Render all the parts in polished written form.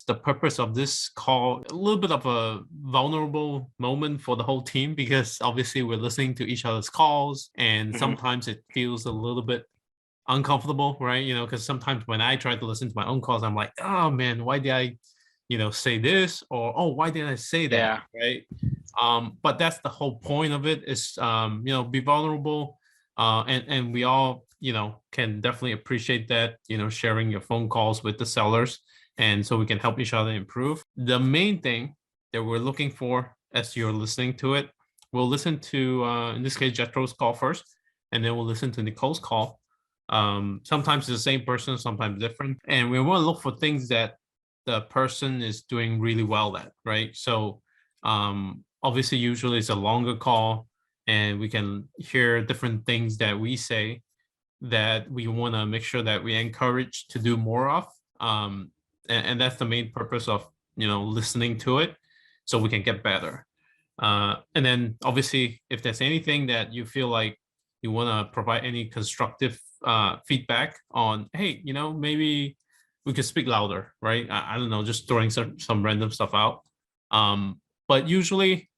the purpose of this call, a little bit of a vulnerable moment for the whole team, because obviously we're listening to each other's calls, and sometimes it feels a little bit uncomfortable, right? Because sometimes when I try to listen to my own calls, I'm like, oh man, why did I, say this? Or, oh, why did I say that? Yeah. Right. But that's the whole point of it, is, be vulnerable. And we all, can definitely appreciate that, sharing your phone calls with the sellers. And so we can help each other improve. The main thing that we're looking for as you're listening to it, we'll listen to, in this case, Jethro's call first, and then we'll listen to Nicole's call. Sometimes it's the same person, sometimes different. And we want to look for things that the person is doing really well at, right? So obviously, usually it's a longer call, and we can hear different things that we say that we want to make sure that we encourage to do more of. And that's the main purpose of, listening to it, so we can get better. And then obviously, if there's anything that you feel like you want to provide any constructive feedback on, hey, maybe we could speak louder, right? I don't know, just throwing some random stuff out. But usually,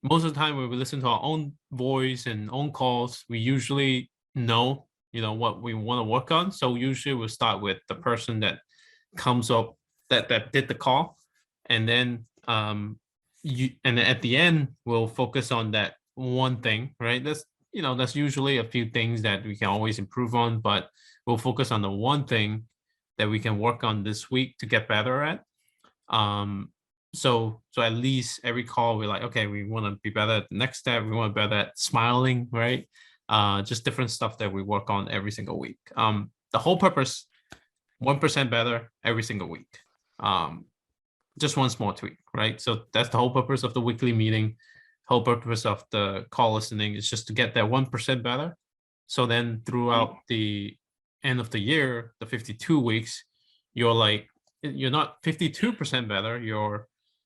most of the time when we listen to our own voice and own calls, we usually know, what we want to work on. So usually we'll start with the person that comes up, that did the call, and then and then at the end we'll focus on that one thing, right? That's usually a few things that we can always improve on, but we'll focus on the one thing that we can work on this week to get better at. So at least every call we're like, okay, we want to be better at the next step. We want to be better at smiling, right? Just different stuff that we work on every single week. The whole purpose, 1% better every single week. Just one small tweak, right? So that's the whole purpose of the weekly meeting. Whole purpose of the call listening is just to get that 1% better. So then throughout the end of the year, the 52 weeks, you're not 52% better.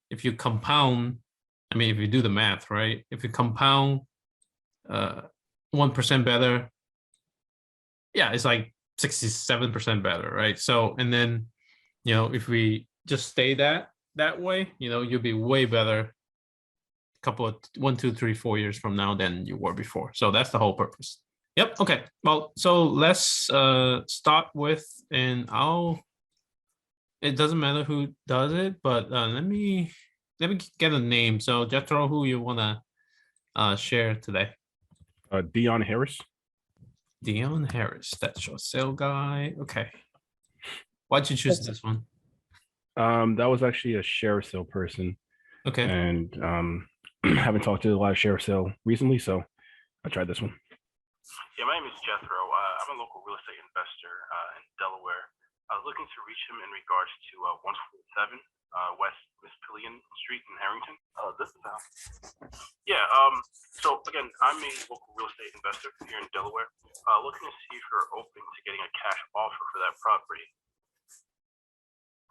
If you compound, if you do the math, right? If you compound 1% better, yeah, it's like 67% better, right? So, and then, if we just stay that way, you'll be way better couple of 1, 2, 3, 4 years from now than you were before. So that's the whole purpose. Yep. Okay. Well, so let's start with, and it doesn't matter who does it, but let me get a name. So Jethro, who you wanna share today? Dion Harris. Dion Harris, that's your sale guy. Okay. Why'd you choose this one? That was actually a share sale person. Okay. And haven't talked to a lot of share sale recently, so I tried this one. Yeah, my name is Jethro. I'm a local real estate investor in Delaware. I was looking to reach him in regards to 147 West Mispillion Street in Harrington. This is Al. Yeah. So again, I'm a local real estate investor here in Delaware, looking to see if you're open to getting a cash offer for that property.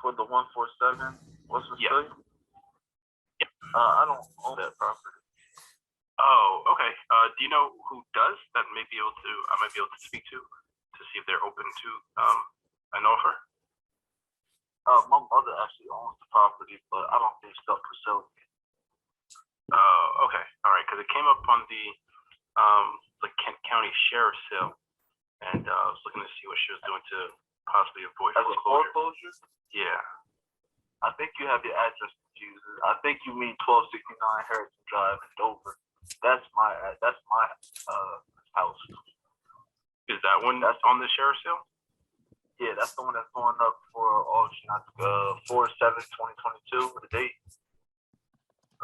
For the 147 West Mispillion? Yeah. I don't own that property. Oh, okay. Do you know who does that I might be able to speak to see if they're open to an offer? My mother actually owns the property, but I don't think it's up for sale. Oh, okay. All right. Because it came up on the Kent County Sheriff's sale, and I was looking to see what she was doing to possibly avoid As a foreclosure? Yeah. I think you have your address confused. I think you mean 1269 Harrison Drive in Dover. That's my house. Is that one that's on the sheriff's sale? Yeah, that's the one that's going up for auction. 4/7/2022 with the date.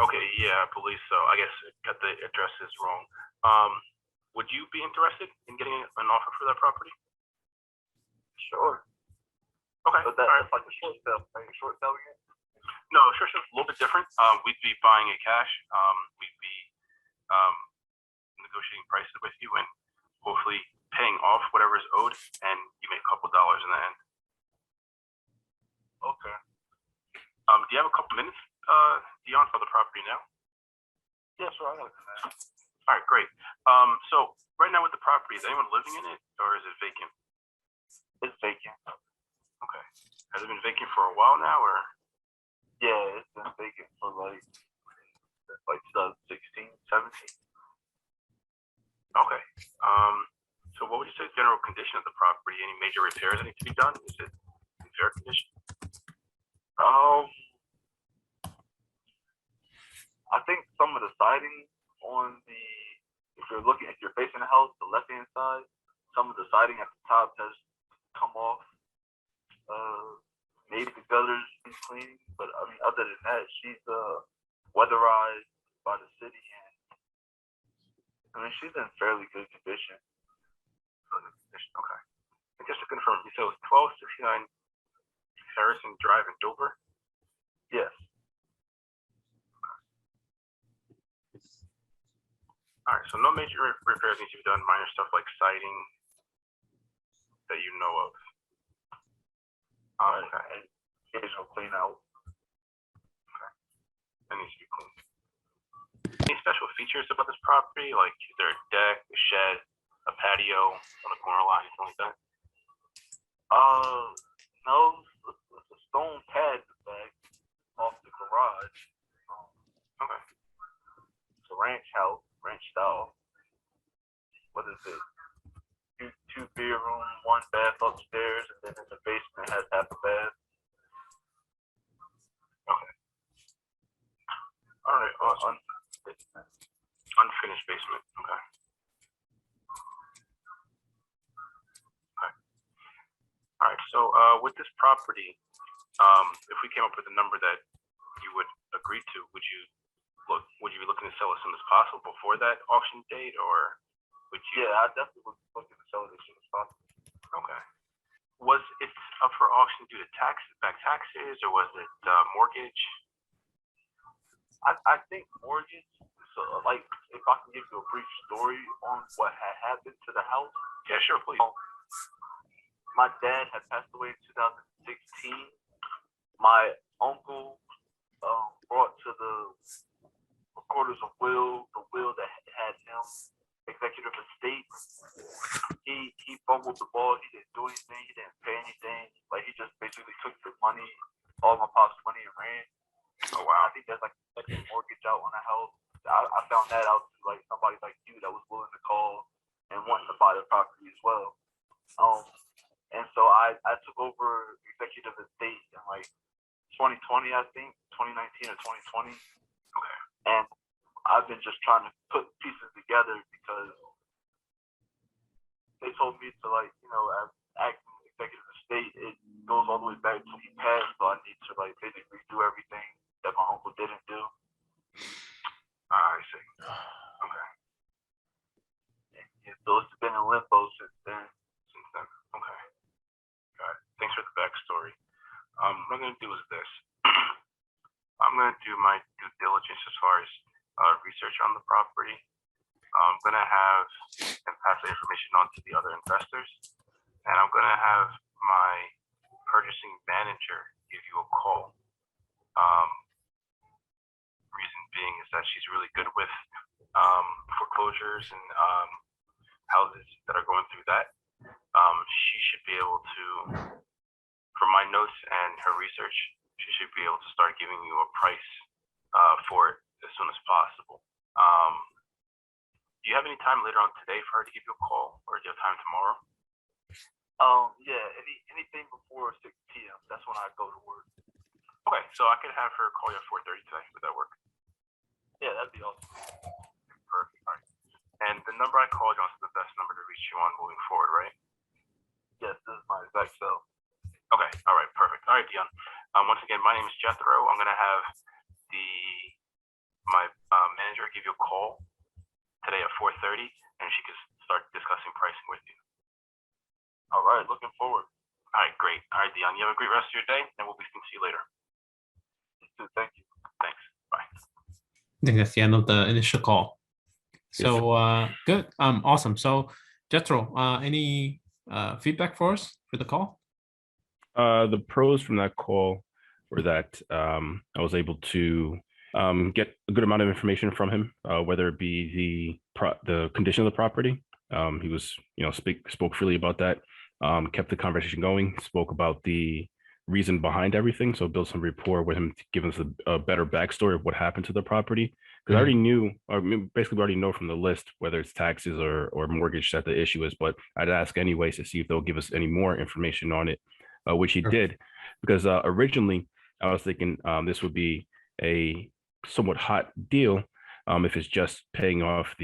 Okay, yeah, I believe so. I guess I got the addresses wrong. Would you be interested in getting an offer for that property? Sure. Okay. But that's like a short sale. Are you short sale again? No, sure, a little bit different. We'd be buying it cash. We'd be negotiating prices with you and hopefully paying off whatever is owed, and you make a couple dollars in the end. Okay. Do you have a couple minutes, Dion, for the property now? Yeah, sure. I got it. All right, great. So right now with the property, is anyone living in it, or is it vacant? It's vacant. Okay. Has it been vacant for a while now, or? Yeah, it's been vacant for like 2016, 17. Okay. So what would you say is the general condition of the property? Any major repairs that need to be done? Is it in fair condition? Um, I think some of the siding on the, if you're facing the house, the left hand side, some of the siding at the top has come off. Maybe the gutters is clean, but I mean, other than that, she's weatherized by the city, and I mean, she's in fairly good condition. Okay. And just to confirm, you said it was 1269 Harrison Drive in Dover? Yes. All right, so no major repairs need to be done, minor stuff like siding that you know of. Okay. And occasional clean out. That needs to be cleaned. Any special features about this property? Like, is there a deck, a shed, a patio on the corner lot, anything like that? No, it's a stone pad in the back off the garage. Okay. It's a ranch house, ranch style. What is it? Two bedroom, one bath upstairs, and then in the basement has half a bath. Okay. All right, awesome. Unfinished basement. Okay. Okay. All right. So with this property, if we came up with a number that you would agree to, would you be looking to sell as soon as possible before that auction date, or would you? Yeah, I definitely was looking to sell it as soon as possible. Okay. Was it up for auction due to back taxes, or was it mortgage? I think mortgage. So, like, if I can give you a brief story on what had happened to the house. Yeah, sure, please. My dad had passed away in 2016. My uncle brought to the recorders of the will that had him executive estate. He fumbled the ball. He didn't do anything. He didn't pay anything. Like, he just basically took the money, all my pop's money, and ran. Oh wow. I think there's like a second mortgage out on the house. I found that out through like somebody like you that was willing to call and wanting to buy the property as well. And so I took over executive estate in like 2020, I think, 2019 or 2020. Okay. And I've been just trying to put pieces together because they told me to, like, you know, as acting executive estate, it goes all the way back to he passed, so I need to like basically do everything that my uncle didn't do. I see. Okay. Yeah, so it's been in limbo since then. Okay. Got it. Thanks for the backstory. What I'm gonna do is this. I'm gonna do my due diligence as far as research on the property. I'm gonna have and pass the information on to the other investors, and I'm gonna have my purchasing manager give you a call. Reason being is that she's really good with foreclosures and houses that are going through that. She should be able to, from my notes and her research, she should be able to start giving you a price for it as soon as possible. Do you have any time later on today for her to give you a call, or do you have time tomorrow? Yeah, anything before 6 p.m. That's when I go to work. Okay, so I could have her call you at 4:30 today. Would that work? Yeah, that'd be awesome. Perfect. All right. And the number I called you on is the best number to reach you on moving forward, right? Yes, this is my exact cell. Okay. All right. Perfect. All right, Dion. Once again, my name is Jethro. I'm gonna have my manager give you a call today at 4:30, and she can start discussing pricing with you. All right, looking forward. All right, great. All right, Dion. You have a great rest of your day, and we'll be speaking to you later. You too. Thank you. Thanks. Bye. I think that's the end of the initial call. So good. Awesome. So Jethro, any feedback for us for the call? The pros from that call were that I was able to get a good amount of information from him, whether it be the condition of the property. He was, spoke freely about that. Kept the conversation going. Spoke about the reason behind everything. So build some rapport with him to give us a better backstory of what happened to the property. Because I already knew, or basically we already know from the list whether it's taxes or mortgage that the issue is. But I'd ask anyways to see if they'll give us any more information on it, which he Sure. did. Because originally I was thinking this would be a somewhat hot deal if it's just paying off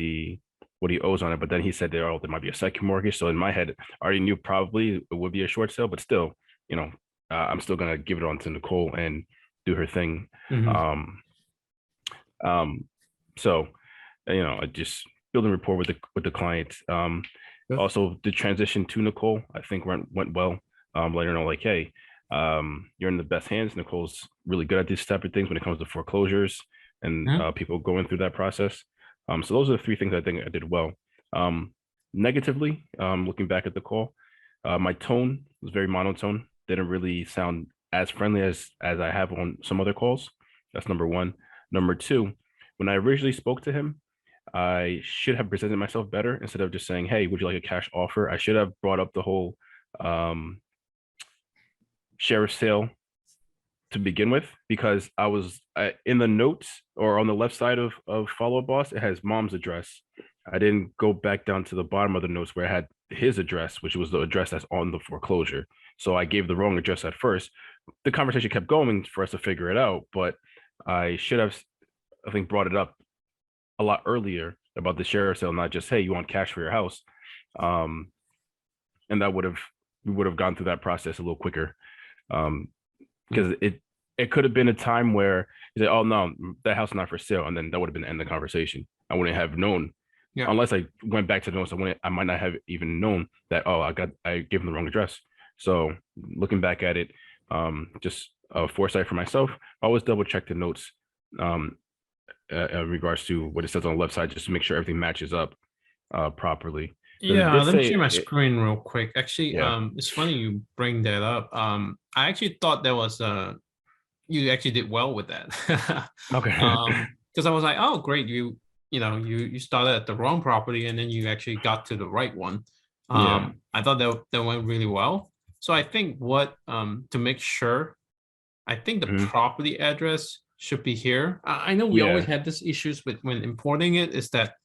what he owes on it. But then he said there might be a second mortgage. So in my head, I already knew probably it would be a short sale, but still, you know, I'm still gonna give it on to Nicole and do her thing. Mhm. So I just building rapport with the client. Good. Also the transition to Nicole, I think went well. Let her know like, hey, you're in the best hands. Nicole's really good at these type of things when it comes to foreclosures and Mhm. people going through that process. So those are the three things I think I did well. Negatively, looking back at the call, my tone was very monotone. Didn't really sound as friendly as I have on some other calls. That's number one. Number two, when I originally spoke to him, I should have presented myself better instead of just saying, "Hey, would you like a cash offer?" I should have brought up the whole sheriff sale to begin with, because in the notes or on the left side of Follow Up Boss, it has mom's address. I didn't go back down to the bottom of the notes where I had his address, which was the address that's on the foreclosure. So I gave the wrong address at first. The conversation kept going for us to figure it out, but I should have, I think, brought it up a lot earlier about the sheriff sale, not just, hey, you want cash for your house. And we would have gone through that process a little quicker. Because it could have been a time where you say, "Oh no, that house is not for sale," and then that would have been the end of the conversation. I wouldn't have known, Yeah. unless I went back to the notes. I might not have even known that. Oh, I gave him the wrong address. So looking back at it, just a foresight for myself. I always double check the notes in regards to what it says on the left side, just to make sure everything matches up properly. Yeah, let me share my screen real quick. Actually, Yeah. it's funny you bring that up. I actually thought that was you actually did well with that. Okay. Because I was like, oh, great, you started at the wrong property and then you actually got to the right one. Yeah. I thought that went really well. So I think to make sure, I think the Mhm. property address should be here. I know we always Yeah. had this issues with when importing it, is that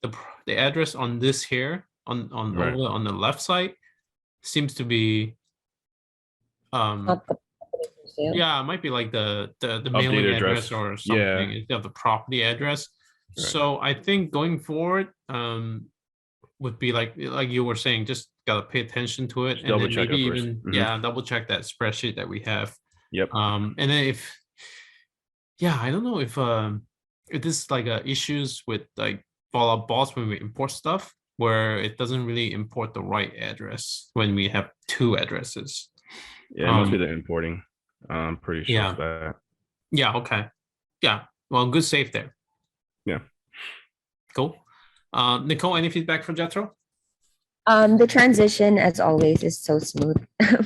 the address on this here on Right. over on the left side seems to be Not the property for sale. yeah, it might be like the mailing Updated address address. or Yeah. something instead of the property address. Right. So I think going forward would be like you were saying, just gotta pay attention to it, Just and double then check maybe it first. even Mhm. double check that spreadsheet that we have. Yep. And then I don't know if this is like issues with like Follow Up Boss when we import stuff, where it doesn't really import the right address when we have two addresses. Yeah, it must be the importing. I'm pretty sure Yeah. it's that. Yeah, okay. Yeah. Well, good save there. Yeah. Cool. Nicole, any feedback for Jethro? The transition, as always, is so smooth.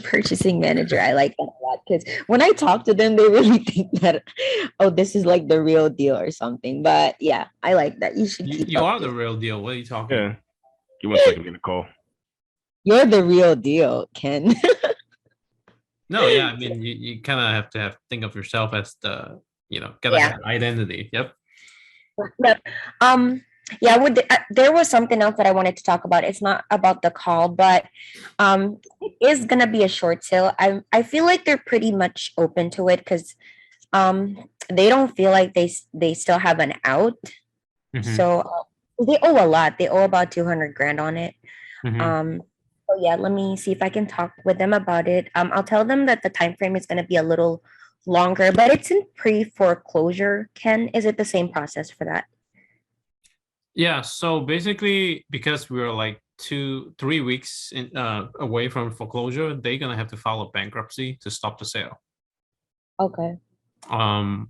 Purchasing manager, I like that a lot because when I talk to them, they really think that, oh, this is like the real deal or something. But yeah, I like that. You should keep You up are the this. real deal. What are you talking about? Yeah. Give 1 second, get a call. You're the real deal, Ken. No, yeah, I mean you kind of have to think of yourself as the, gotta Yeah. have identity. Yep. But, yeah, there was something else that I wanted to talk about. It's not about the call, but it is gonna be a short sale. I feel like they're pretty much open to it because they don't feel like they still have an out. Mhm, So they owe a lot. They owe about 200 grand on it. mhm. So yeah, let me see if I can talk with them about it. I'll tell them that the time frame is gonna be a little longer, but it's in pre-foreclosure. Ken, is it the same process for that? Yeah, so basically, because we're like 3 weeks away from foreclosure, they're gonna have to file a bankruptcy to stop the sale. Okay. And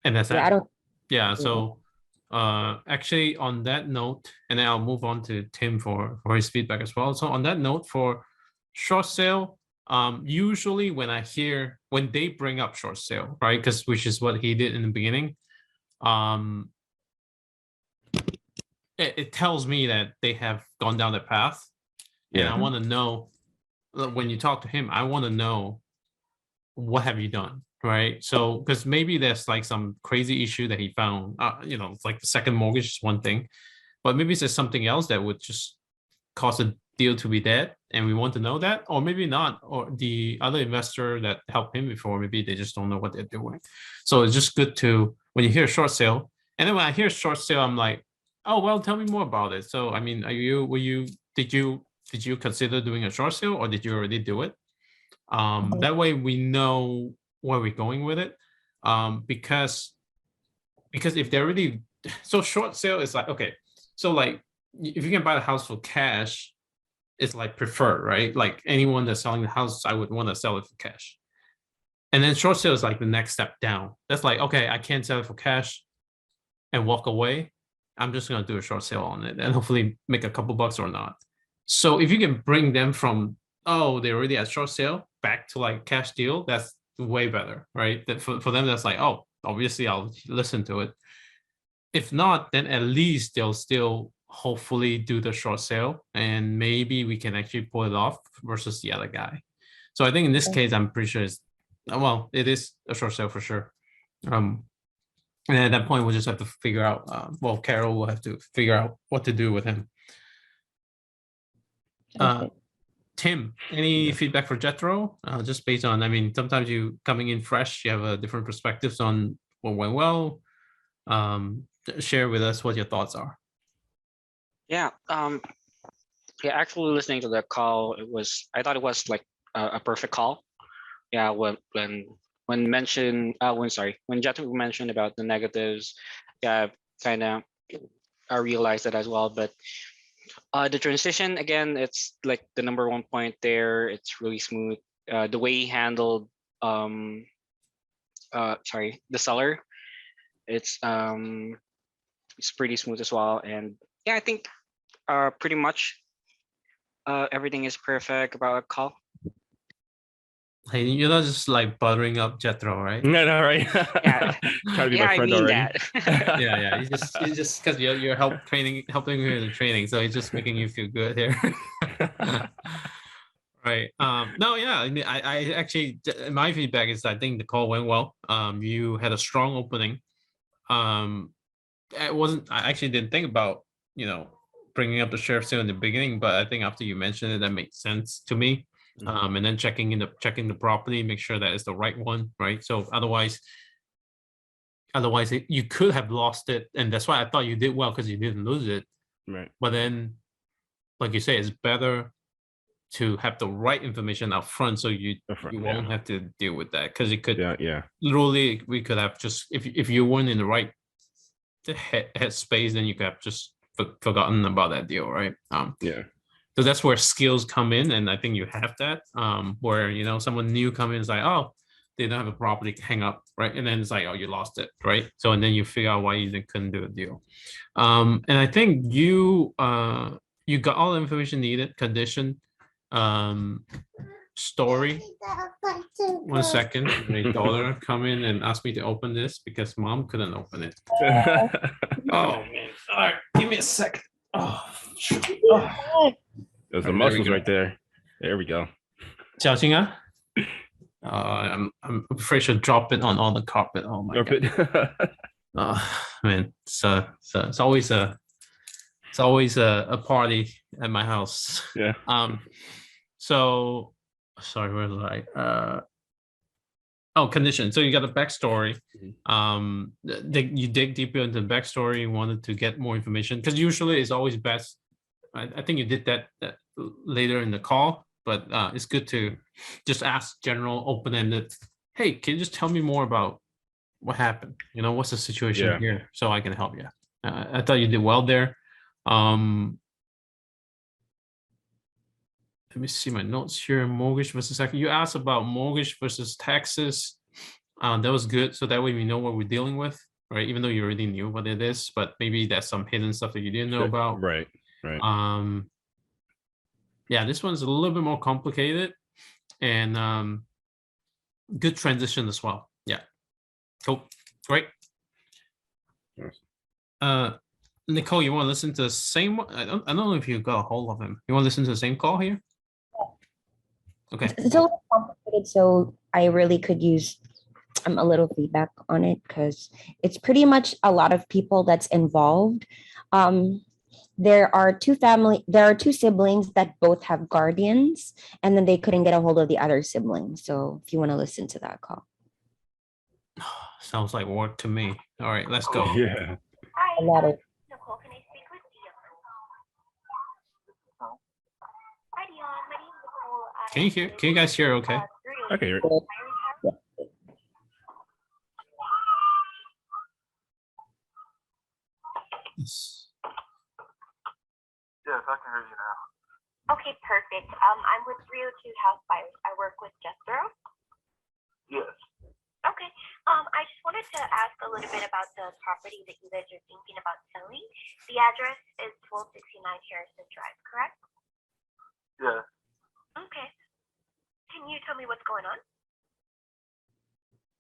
that's Yeah, that. I don't. Yeah, so actually on that note, and then I'll move on to Tim for his feedback as well. So on that note, for short sale, usually when they bring up short sale, right? Because which is what he did in the beginning, it tells me that they have gone down the path. And Yeah. I want to know when you talk to him, I want to know what have you done, right? So because maybe there's like some crazy issue that he found, it's like the second mortgage is one thing, but maybe there's something else that would just cause a deal to be dead, and we want to know that, or maybe not, or the other investor that helped him before, maybe they just don't know what they're doing. So it's just good to, when you hear short sale, and then when I hear short sale, I'm like, oh well, tell me more about it. So I mean, did you consider doing a short sale, or did you already do it? That way we know where we're going with it. Because if they're really, so short sale is like, okay, so like if you can buy the house for cash, it's like preferred, right? Like anyone that's selling the house, I would want to sell it for cash. And then short sale is like the next step down. That's like, okay, I can't sell it for cash and walk away. I'm just gonna do a short sale on it and hopefully make a couple bucks or not. So if you can bring them from, oh, they're already at short sale back to like cash deal, that's way better, right? That for them, that's like, oh, obviously I'll listen to it. If not, then at least they'll still hopefully do the short sale, and maybe we can actually pull it off versus the other guy. So I think in this case, I'm pretty sure it is a short sale for sure. And at that point, we'll just have to figure out, Carol will have to figure out what to do with him. Tim, any feedback for Jethro? Just based on, I mean, sometimes you coming in fresh, you have a different perspectives on what went well. Share with us what your thoughts are. Yeah. Actually listening to the call, I thought it was like a perfect call. Yeah. When Jethro mentioned about the negatives, yeah, kind of I realized that as well. But the transition, again, it's like the number one point there. It's really smooth. The way he handled the seller, it's pretty smooth as well. And yeah, I think pretty much everything is perfect about a call. Hey, you're not just like buttering up Jethro, right? No, right. Yeah. Trying to be Yeah, my I friend mean already. that. Yeah. You just because you're helping me in the training, so it's just making you feel good here. Right. No, yeah. I mean, I actually, my feedback is I think the call went well. You had a strong opening. I actually didn't think about, bringing up the sheriff sale in the beginning, but I think after you mentioned it, that makes sense to me. And then checking the property, make sure that it's the right one, right? So otherwise you could have lost it, and that's why I thought you did well, because you didn't lose it. Right. But then, like you say, it's better to have the right information up front, so you won't have to deal with that, because it could literally, we could have just, if you weren't in the right head space, then you could have just forgotten about that deal, right? So that's where skills come in, and I think you have that. Where someone new come in, is like, oh, they don't have a property, hang up, right? And then it's like, oh, you lost it, right? So and then you figure out why you couldn't do a deal. And I think you got all the information needed. Condition, story. 1 second, my daughter come in and ask me to open this because mom couldn't open it. Oh man! All right, give me a second. There's the muscles right there. There we go. 小心啊. I'm afraid she'll drop it on the carpet. Oh my god. Man, so it's always a party at my house. Yeah. So sorry, where was I? Condition. So you got a backstory. You dig deeper into the backstory. You wanted to get more information, because usually it's always best. I think you did that later in the call, but it's good to just ask general, open-ended. Hey, can you just tell me more about what happened? What's the situation here, so I can help you. I thought you did well there. Let me see my notes here. Mortgage versus tax. You asked about mortgage versus taxes. That was good. So that way we know what we're dealing with, right? Even though you already knew what it is, but maybe that's some hidden stuff that you didn't know about. Right. Yeah, this one's a little bit more complicated, and good transition as well. Yeah. Cool. Great. Nicole, you want to listen to the same one? I don't know if you got a hold of him. You want to listen to the same call here? Okay. It's a little complicated, so I really could use a little feedback on it because it's pretty much a lot of people that's involved. Um, there are two siblings that both have guardians, and then they couldn't get a hold of the other sibling. So if you want to listen to that call. Sounds like work to me. All right, let's go. Yeah. A lot of Nicole, can I speak with Dion? Hi, Dion. My name is Nicole. Can you guys hear okay? Okay. Yes. Yes, I can hear you now. Okay, perfect. I'm with Rio 2 House Buyers. I work with Jethro. Yes. Okay. I just wanted to ask a little bit about the property that you guys are thinking about selling. The address is 1269 Harrison Drive, correct? Yes. Okay. Can you tell me what's going on?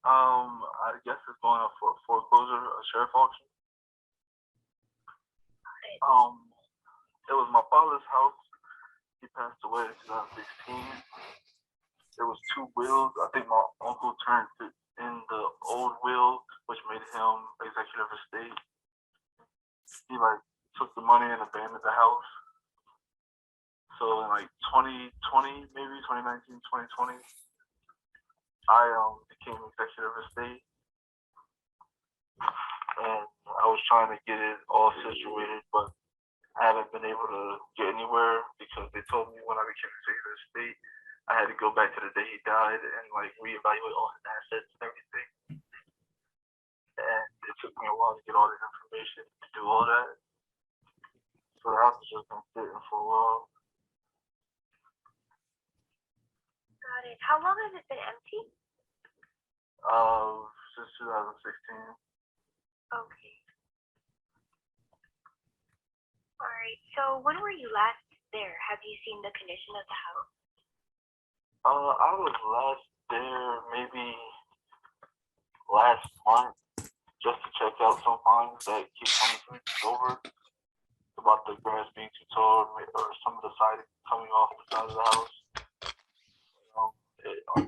I guess it's going up for a foreclosure, a sheriff auction. Okay. It was my father's house. He passed away in 2016. There was 2 wills. I think my uncle turned it in the old will, which made him executive estate. He like took the money and abandoned the house. So in like 2020, maybe 2019, 2020, I became executive estate, and I was trying to get it all situated, but I haven't been able to get anywhere because they told me when I became executive estate, I had to go back to the day he died and like reevaluate all his assets and everything. And it took me a while to get all this information to do all that. So the house has just been sitting for a while. Got it. How long has it been empty? Since 2016. Okay. All right. So when were you last there? Have you seen the condition of the house? I was last there maybe last month just to check out some fines that keep coming to me over about the grass being too tall or some of the siding coming off the side of the house.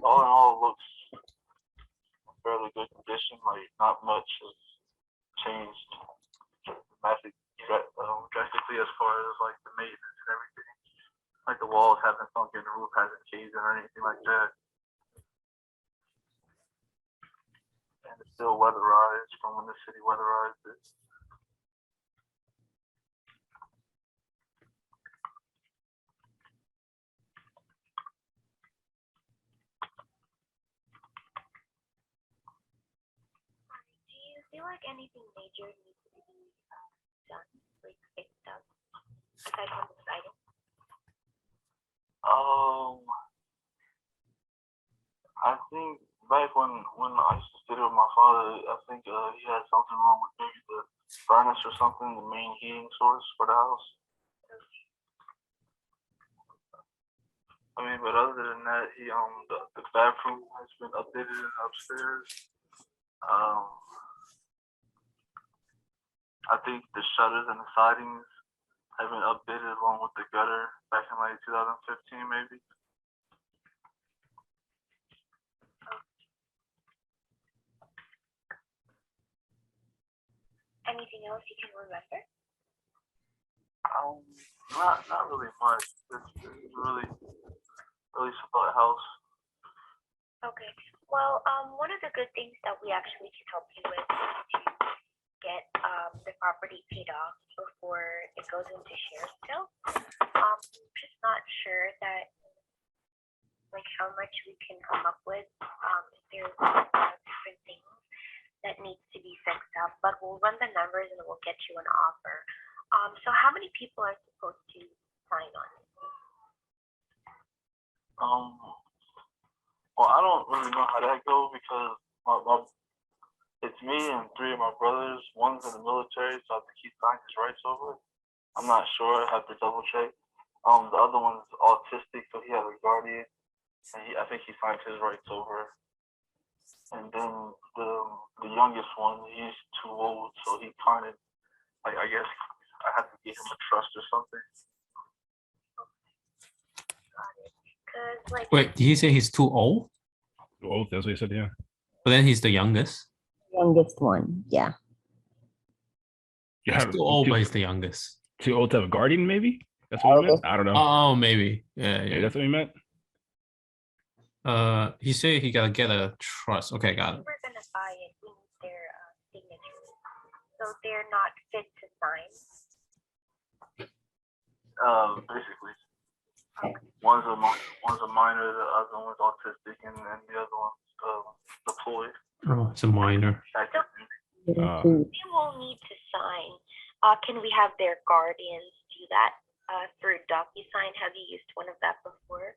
All in all, it looks fairly good condition. Like not much has changed drastically as far as like the maintenance and everything. Like the walls haven't sunk in, the roof hasn't caved in or anything like that. And it's still weatherized from when the city weatherized it. Do you feel like anything major needs to be done, like fixed up, aside from the siding? I think back when I used to stay there with my father, I think he had something wrong with maybe the furnace or something, the main heating source for the house. I mean, but other than that, he the bathroom has been updated upstairs. I think the shutters and the sidings have been updated along with the gutter back in like 2015 maybe. Anything else you can remember? Not really much. It's really about the house. Okay. Well, one of the good things that we actually can help you with is to get the property paid off before it goes into sheriff's sale. I'm just not sure that like how much we can come up with. If there's different things that needs to be fixed up, but we'll run the numbers and we'll get you an offer. So how many people are supposed to sign on? Well, I don't really know how that goes because it's me and 3 of my brothers. One's in the military, so I think he signed his rights over. I'm not sure. I have to double check. The other one's autistic, so he has a guardian, and I think he signed his rights over. And then the youngest one, he's too old, so he kind of like I guess I have to give him a trust or something. Cause like, Wait, did he say he's too old? Oh, that's what he said. Yeah. But then he's the youngest. Youngest one. Yeah. Yeah. He's too old, but he's the youngest. Too old to have a guardian, maybe? That's what he meant? I don't know. Oh, maybe. Yeah, Yeah, yeah. that's what he meant. He said he gotta get a trust. Okay, got it. we're gonna buy it, we need their signatures. So they're not fit to sign. Basically, one's a minor, the other one's autistic, and the other one's deployed. Oh, it's a minor. Two. They will need to sign. Can we have their guardians do that through DocuSign? Have you used one of that before?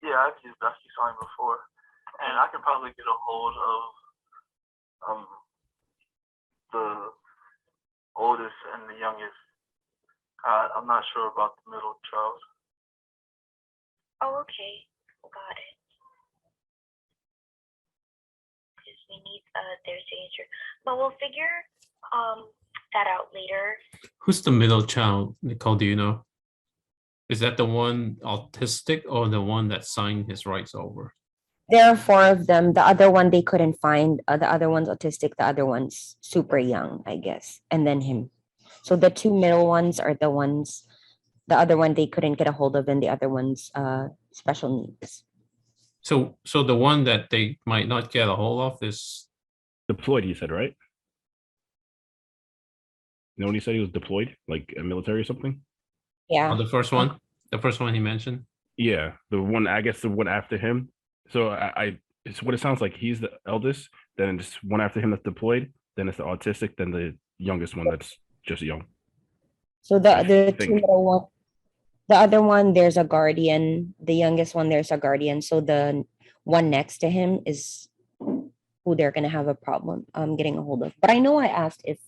Yeah, I've used DocuSign before, and I can probably get a hold of the oldest and the youngest. I'm not sure about the middle child. Oh, okay, got it. Because we need their signature, but we'll figure that out later. Who's the middle child, Nicole? Do you know? Is that the one autistic or the one that signed his rights over? There are four of them. The other one they couldn't find. The other one's autistic. The other one's super young, I guess. And then him. So the two middle ones are the ones. The other one they couldn't get a hold of, and the other one's special needs. So the one that they might not get a hold of is Deployed, he said, right? You know when he said he was deployed, like a military or something? Yeah. the first one. The first one he mentioned. Yeah, the one, I guess the one after him. So it's what it sounds like. He's the eldest, then it's one after him that's deployed, then it's the autistic, then the youngest one that's just young. So the two think. middle one, the other one there's a guardian. The youngest one there's a guardian. So the one next to him is who they're gonna have a problem getting a hold of. But I know I asked if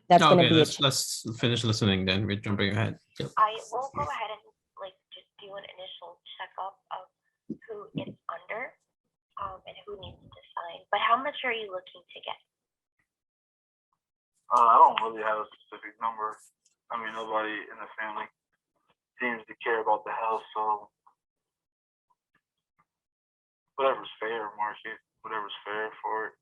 that's gonna Okay, be a let's finish listening. Then we're jumping ahead. Yep. I will go ahead and like just do an initial checkup of who it's under and who needs to sign. But how much are you looking to get? I don't really have a specific number. I mean, nobody in the family seems to care about the house, so whatever's fair, market, whatever's fair for it.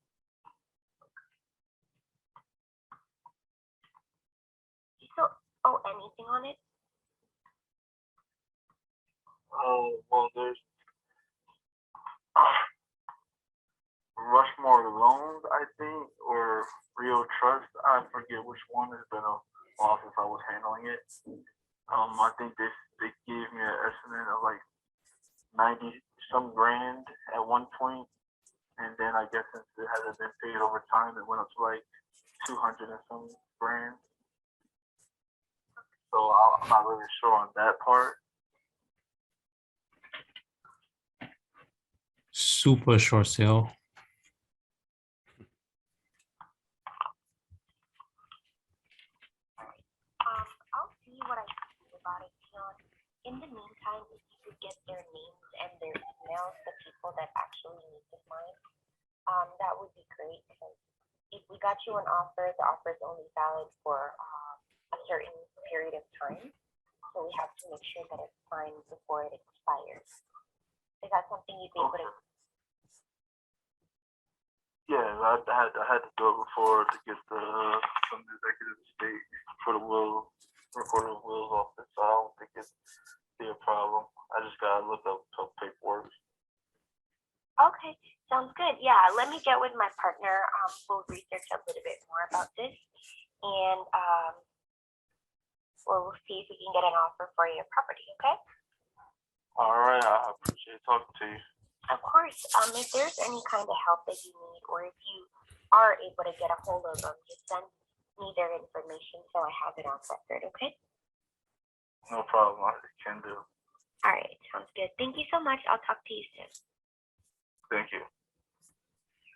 You still owe anything on it? Well, there's Rushmore loans, I think, or Rio Trust. I forget which one. It's been a while since I was handling it. I think they gave me an estimate of like 90 some grand at one point, and then I guess since it hasn't been paid over time, it went up to like 200 and some grand. So I'm not really sure on that part. Super short sale. I'll see what I can do about it. In the meantime, if you could get their names and their emails, the people that actually need to sign, that would be great. Because if we got you an offer, the offer is only valid for a certain period of time. So we have to make sure that it's signed before it expires. Is that something you'd be able to? Yeah, I had to do it before to get from the executive estate for the will recorder of wills office. So I don't think it's be a problem. I just gotta look up some paperwork. Okay, sounds good. Yeah, let me get with my partner. We'll research a little bit more about this, and we'll see if we can get an offer for your property. Okay. All right, I appreciate talking to you. Of course. If there's any kind of help that you need, or if you are able to get a hold of them, just send me their information so I have it on record. Okay. No problem. I can do. All right. Sounds good. Thank you so much. I'll talk to you soon. Thank you.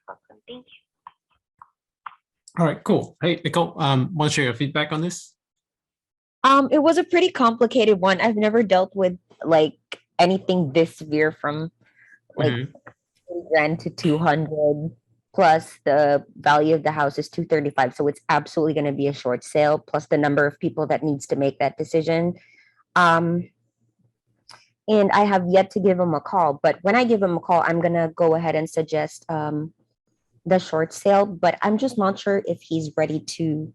Welcome. Thank you. All right, cool. Hey, Nicole, want to share your feedback on this? It was a pretty complicated one. I've never dealt with like anything this severe from like Mhm. 30 grand to 200 plus the value of the house is 235. So it's absolutely going to be a short sale plus the number of people that needs to make that decision. and I have yet to give him a call. But when I give him a call, I'm gonna go ahead and suggest the short sale. But I'm just not sure if he's ready to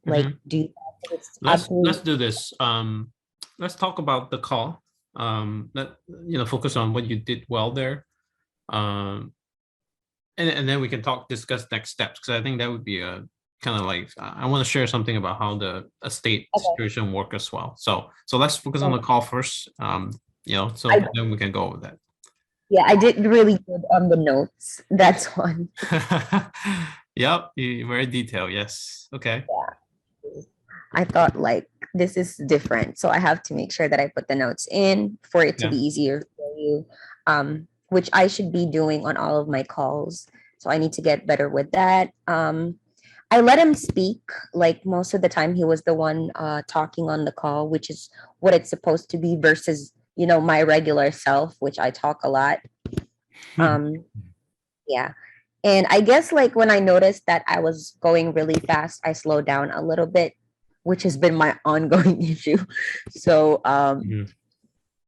like Mhm. do that. It's Let's absolutely do this. Let's talk about the call. Let focus on what you did well there. Um, and then we can discuss next steps, because I think that would be a kind of like I want to share something about how the estate okay. situation work as well. So let's focus on the call first. So I, then we can go over that. yeah, I did really good on the notes. That's one. Yep, you very detailed. Yes. Okay. I thought like this is different, so I have to make sure that I put the notes in for it to Yeah. be easier for you, which I should be doing on all of my calls. So I need to get better with that. I let him speak. Like most of the time, he was the one talking on the call, which is what it's supposed to be versus my regular self, which I talk a lot. Um, yeah. And I guess like when I noticed that I was going really fast, I slowed down a little bit, which has been my ongoing issue. So Mhm.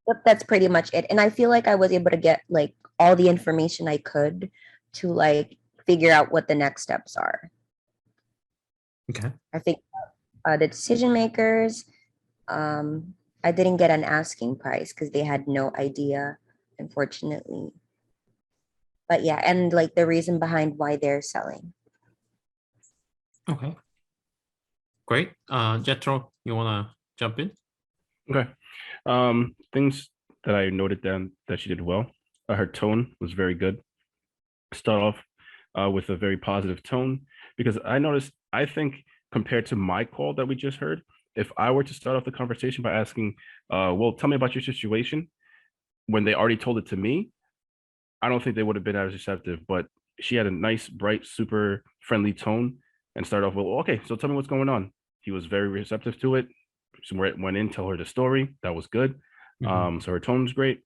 but that's pretty much it. And I feel like I was able to get like all the information I could to like figure out what the next steps are. Okay. I think the decision makers, um, I didn't get an asking price because they had no idea, unfortunately. But yeah, and like the reason behind why they're selling. Okay. Great. Jethro, you want to jump in? Okay. Things that I noted down that she did well. Her tone was very good. Start off with a very positive tone, because I think compared to my call that we just heard, if I were to start off the conversation by asking, well, tell me about your situation, when they already told it to me, I don't think they would have been as receptive. But she had a nice, bright, super friendly tone and started off with, okay, so tell me what's going on. He was very receptive to it. She went in, tell her the story. That was good. Mhm. So her tone was great.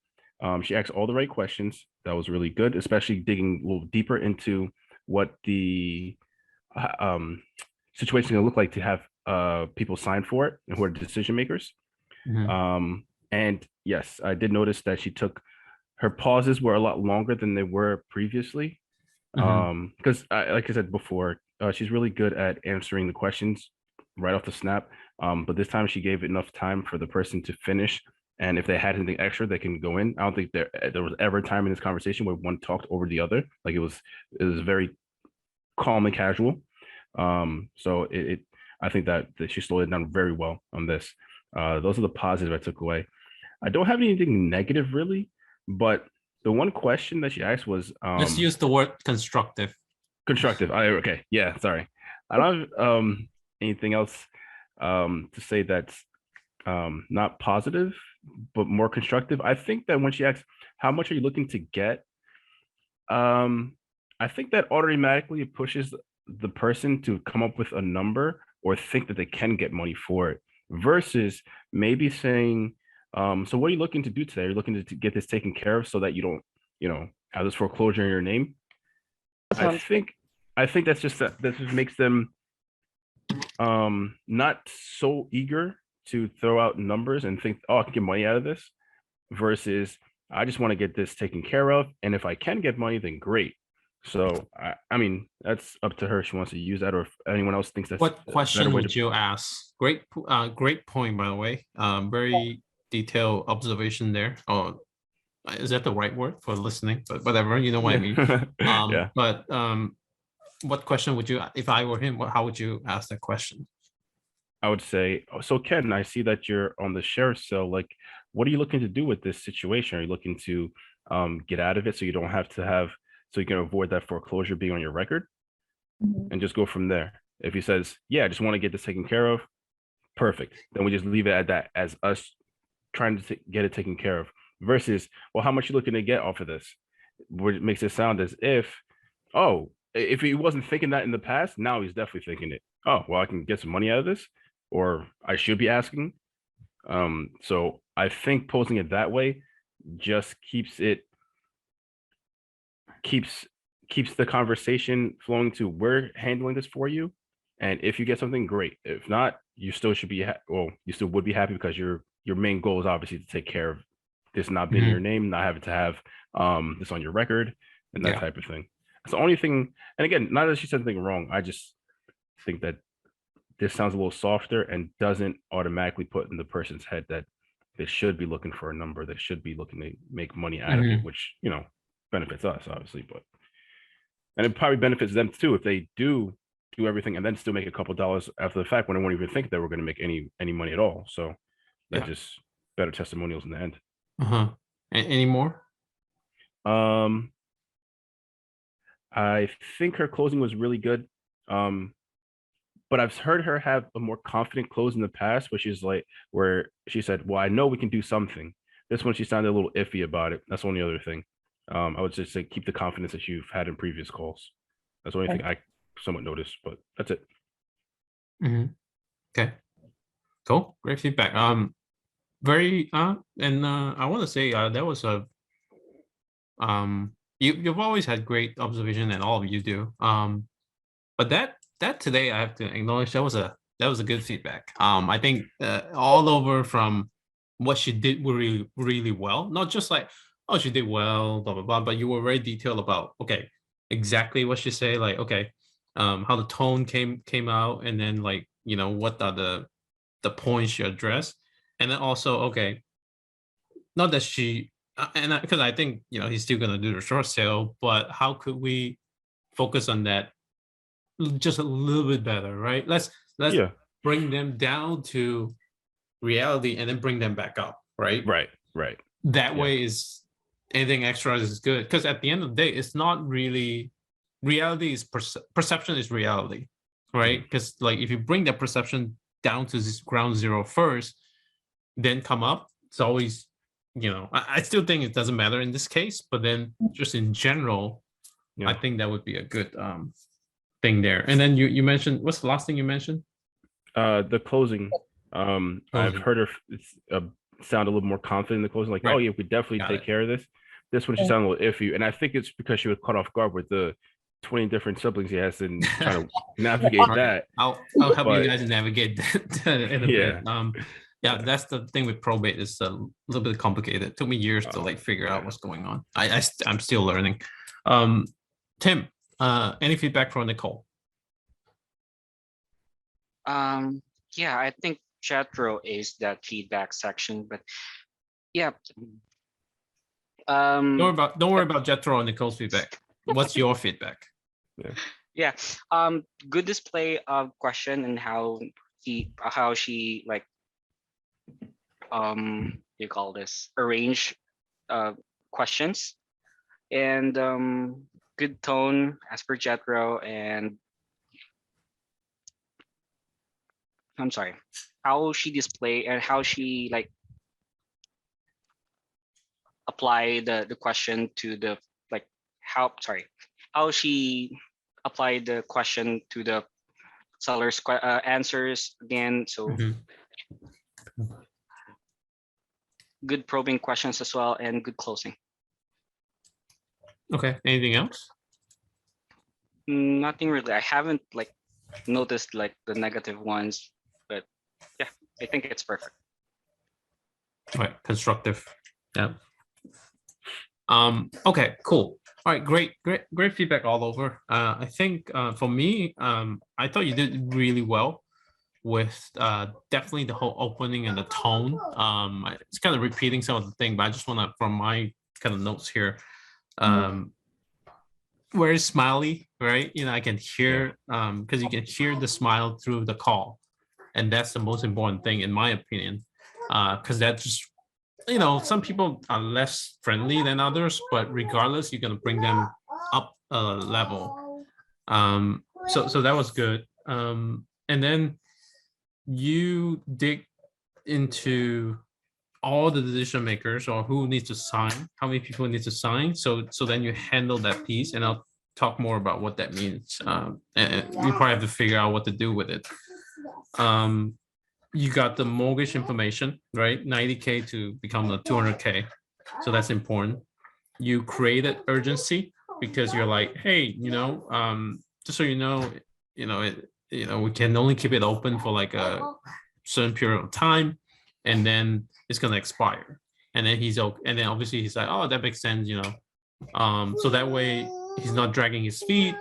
She asked all the right questions. That was really good, especially digging a little deeper into what the um, situation going to look like to have people sign for it and who are the decision makers. Mhm. And yes, I did notice that her pauses were a lot longer than they were previously. Mhm. Because like I said before, she's really good at answering the questions right off the snap. But this time she gave enough time for the person to finish. And if they had anything extra, they can go in. I don't think there was ever a time in this conversation where one talked over the other. Like it was very calm and casual. So I think that she slowed it down very well on this. Those are the positives I took away. I don't have anything negative really, but the one question that she asked was Let's use the word constructive. constructive. Okay, yeah, sorry. I don't have anything else to say that's not positive, but more constructive. I think that when she asks, how much are you looking to get? I think that automatically pushes the person to come up with a number or think that they can get money for it, versus maybe saying, so what are you looking to do today? Are you looking to get this taken care of so that you don't, have this foreclosure in your name? I Sounds think I think that just makes them not so eager to throw out numbers and think, oh, I can get money out of this, versus I just want to get this taken care of. And if I can get money, then great. So I mean, that's up to her. She wants to use that, or if anyone else thinks that's What a better question way would to. you ask? Great point, by the way. Very detailed observation there. Oh, is that the right word for listening? But whatever, you know what I mean. Yeah, But what question would you, if I were him, how would you ask that question? I would say, oh, so Ken, I see that you're on the sheriff's cell. Like, what are you looking to do with this situation? Are you looking to get out of it so you don't have to so you can avoid that foreclosure being on your record, Mhm. and just go from there? If he says, yeah, I just want to get this taken care of, perfect. Then we just leave it at that, as us trying to get it taken care of, versus, well, how much you looking to get off of this? Which makes it sound as if, oh, if he wasn't thinking that in the past, now he's definitely thinking it. Oh, well, I can get some money out of this, or I should be asking. So I think posing it that way just keeps keeps the conversation flowing to, we're handling this for you, and if you get something, great. If not, you still should be well, you still would be happy, because your main goal is obviously to take care of this not being Mhm. your name, not having to have this on your record and that Yeah. type of thing. It's the only thing. And again, not that she said anything wrong. I just think that this sounds a little softer and doesn't automatically put in the person's head that they should be looking for a number, they should be looking to make money out of it, which, you know, benefits us obviously, but and it probably benefits them too if they do everything and then still make a couple dollars after the fact when they won't even think that we're going to make any money at all. So that's Yeah. just better testimonials in the end. Uh-huh. Any more? I think her closing was really good. But I've heard her have a more confident close in the past, which is like where she said, "Well, I know we can do something." This one, she sounded a little iffy about it. That's the only other thing. I would just say keep the confidence that you've had in previous calls. That's the only thing I somewhat noticed, but that's it. Okay. Cool. Great feedback. Very and I want to say that was a you've always had great observation, and all of you do. But that today I have to acknowledge that was a good feedback. I think all over from what she did really really well, not just like, oh, she did well, blah blah blah, but you were very detailed about, okay, exactly what she say, like, okay, how the tone came out, and then, like, you know, what are the points she addressed, and then also, okay, not that she and because I think, you know, he's still gonna do the short sale, but how could we focus on that just a little bit better, right? Let's Yeah. bring them down to reality and then bring them back up, right? Right. That Yeah. way is anything extra is good, because at the end of the day, it's not really reality is perception is reality, right? Because like if you bring that perception down to this ground zero first, then come up, it's always, you know, I still think it doesn't matter in this case, but then just in general, I Yeah. think that would be a good thing there. And then you mentioned, what's the last thing you mentioned? The closing. I've Closing. heard her sound a little more confident in the closing, like, Right. oh yeah, we definitely Got take it. care of this. This one she sounded a little iffy, and I think it's because she was caught off guard with the 20 different siblings he has and trying to navigate Right. that. I'll help you But- guys navigate that in a Yeah. bit. Yeah, that's the thing with probate, is a little bit complicated. It took me years to Oh, like figure out yeah. what's going on. I'm still learning. Tim, any feedback from Nicole? Yeah, I think Jethro is that feedback section, but yeah. Don't worry about Jethro and Nicole's feedback. What's your feedback? Yeah, good display of question and how she like you call this arrange questions, and good tone as per Jethro, and I'm sorry, how she display and how she like apply the question to the like how she applied the question to the seller's answers again. So Mhm. good probing questions as well, and good closing. Okay, anything else? Nothing really. I haven't like noticed like the negative ones, but yeah, I think it's perfect. All right, constructive. Yeah. Okay, cool. All right, great feedback all over. I think for me, I thought you did really well with definitely the whole opening and the tone. It's kind of repeating some of the thing, but I just want to, from my kind of notes here, very smiley, right? You know, I can hear because you can hear the smile through the call, and that's the most important thing in my opinion, because that just, you know, some people are less friendly than others, but regardless, you're gonna bring them up a level. So that was good. And then you dig into all the decision makers, or who needs to sign, how many people need to sign. So then you handle that piece, and I'll talk more about what that means. And you probably have to figure out what to do with it. You got the mortgage information, right? 90K to become the 200K. So that's important. You created urgency because you're like, hey, you know, just so you know, we can only keep it open for like a certain period of time, and then it's gonna expire. and then he's okay, and then obviously he's like, oh, that makes sense, so that way he's not dragging his feet,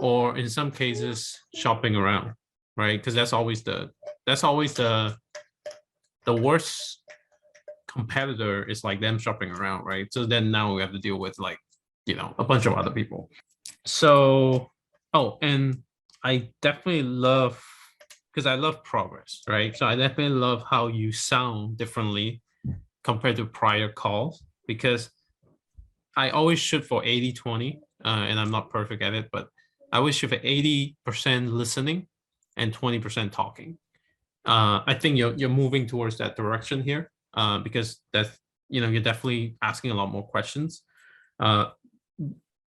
or in some cases shopping around, right? Because that's always the worst competitor, is like them shopping around, right? So then now we have to deal with like, a bunch of other people. So, oh, and I definitely love, because I love progress, right? So I definitely love how you sound differently compared to prior calls, because I always shoot for 80-20, and I'm not perfect at it, but I always shoot for 80% listening and 20% talking. I think you're moving towards that direction here, because that's, you're definitely asking a lot more questions.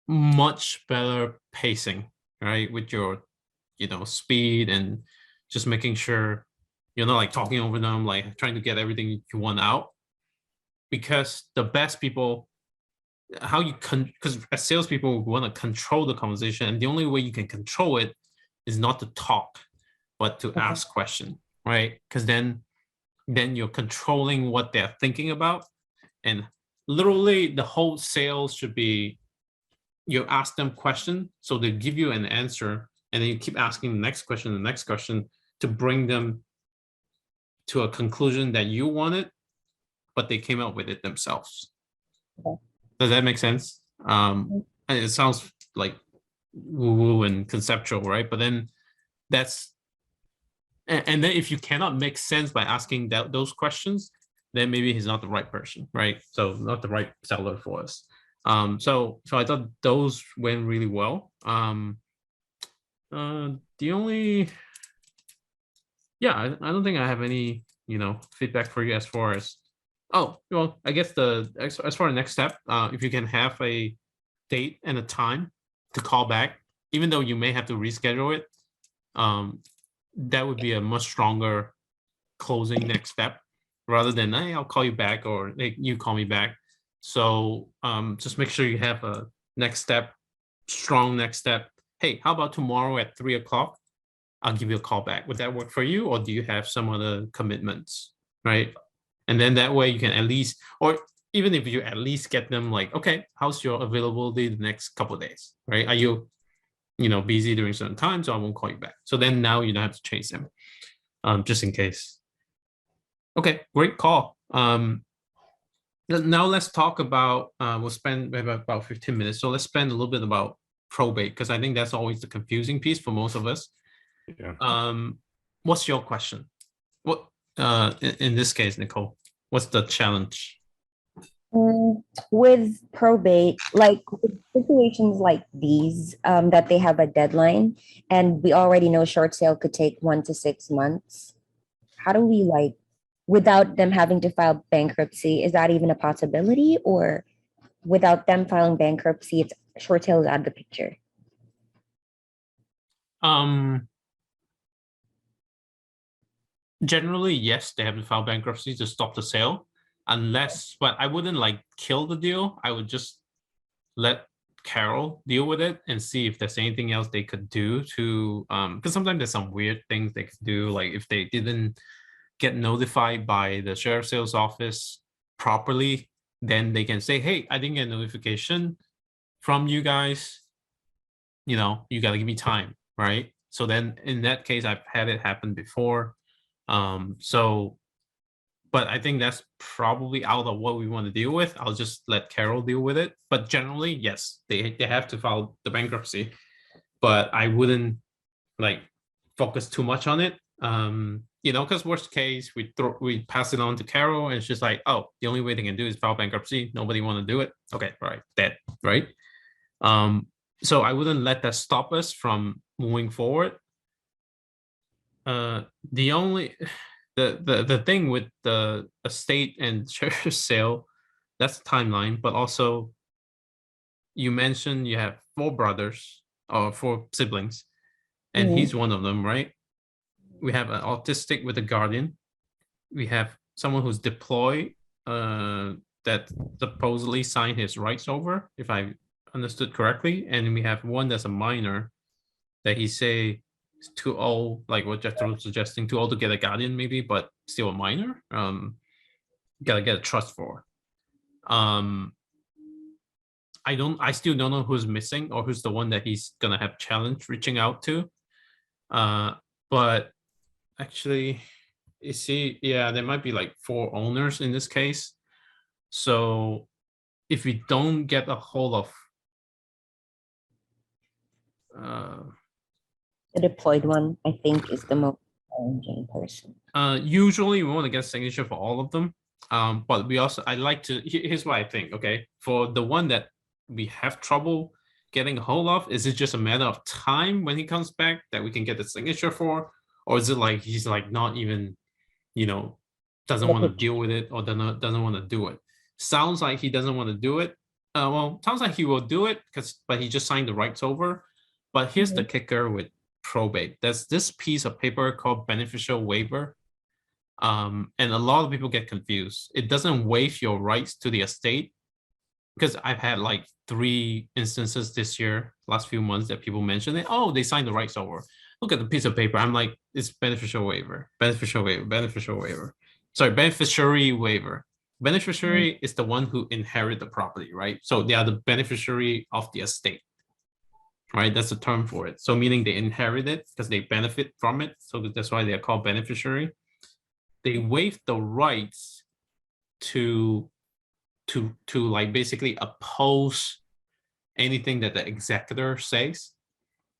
Much better pacing, right? With your, speed, and just making sure you're not like talking over them, like trying to get everything you want out. Because the best people, how you because as salespeople, we want to control the conversation, and the only way you can control it is not to talk, but to ask question, right? Because then you're controlling what they're thinking about, and literally the whole sales should be, you ask them question, so they give you an answer, and then you keep asking the next question to bring them to a conclusion that you wanted, but they came up with it themselves. Okay. Does that make sense? And it sounds like woo-woo and conceptual, right? But then that's, and then if you cannot make sense by asking those questions, then maybe he's not the right person, right? So not the right seller for us. So I thought those went really well. The only, I don't think I have any, feedback for you as far as, oh, well, I guess as far as next step, if you can have a date and a time to call back, even though you may have to reschedule it, that would be a much stronger closing next step, rather than, hey, I'll call you back, or hey, you call me back. So just make sure you have a next step, strong next step. Hey, how about tomorrow at 3:00? I'll give you a call back. Would that work for you? Or do you have some other commitments, right? And then that way you can at least, or even if you at least get them like, okay, how's your availability the next couple of days, right? Are you, busy during certain times, so I won't call you back. So then now you don't have to chase them, just in case. Okay, great call. Now let's talk about, we'll spend maybe about 15 minutes. So let's spend a little bit about probate, because I think that's always the confusing piece for most of us. Yeah. What's your question? What, in this case, Nicole, what's the challenge? With probate, like with situations like these, that they have a deadline, and we already know short sale could take 1 to 6 months. How do we, like, without them having to file bankruptcy, is that even a possibility? Or without them filing bankruptcy, it's short sale is out of the picture? Generally, yes, they have to file bankruptcy to stop the sale, unless, but I wouldn't like kill the deal. I would just let Carol deal with it and see if there's anything else they could do to, because sometimes there's some weird things they could do, like if they didn't get notified by the sheriff's sales office properly, then they can say, hey, I didn't get a notification from you guys, you got to give me time, right? So then in that case, I've had it happen before. But I think that's probably out of what we want to deal with. I'll just let Carol deal with it. But generally, yes, they have to file the bankruptcy, but I wouldn't like focus too much on it. Because worst case, we pass it on to Carol, and it's just like, oh, the only way they can do is file bankruptcy. Nobody want to do it. Okay, all right, dead, right? So I wouldn't let that stop us from moving forward. The only the thing with the estate and share sale, that's the timeline, but also you mentioned you have 4 brothers or 4 siblings, and he's one of them, right? We have an autistic with a guardian. We have someone who's deployed, that supposedly signed his rights over, if I understood correctly. And we have one that's a minor that he say is too old, like what Jethro was suggesting, too old to get a guardian maybe, but still a minor. gotta get a trust for. I still don't know who's missing or who's the one that he's gonna have challenge reaching out to. But actually, you see, yeah, there might be like 4 owners in this case. So if we don't get a hold of The deployed one, I think, is the most challenging person. usually we want to get signature for all of them. But we also, I like to, here's what I think, okay? For the one that we have trouble getting a hold of, is it just a matter of time when he comes back that we can get the signature for? Or is it like he's like not even, doesn't want to deal with it or doesn't want to do it? Sounds like he doesn't want to do it. Well, sounds like he will do it but he just signed the rights over. But here's the kicker with probate. There's this piece of paper called beneficial waiver. And a lot of people get confused. It doesn't waive your rights to the estate, because I've had like 3 instances this year, last few months, that people mentioned it. Oh, they signed the rights over. Look at the piece of paper. I'm like, it's beneficial waiver, beneficial waiver, beneficial waiver. Sorry, beneficiary waiver. Beneficiary is the one who inherit the property, right? So they are the beneficiary of the estate, right? That's the term for it. So meaning they inherit it because they benefit from it. So that's why they are called beneficiary. They waive the rights to like basically oppose anything that the executor says.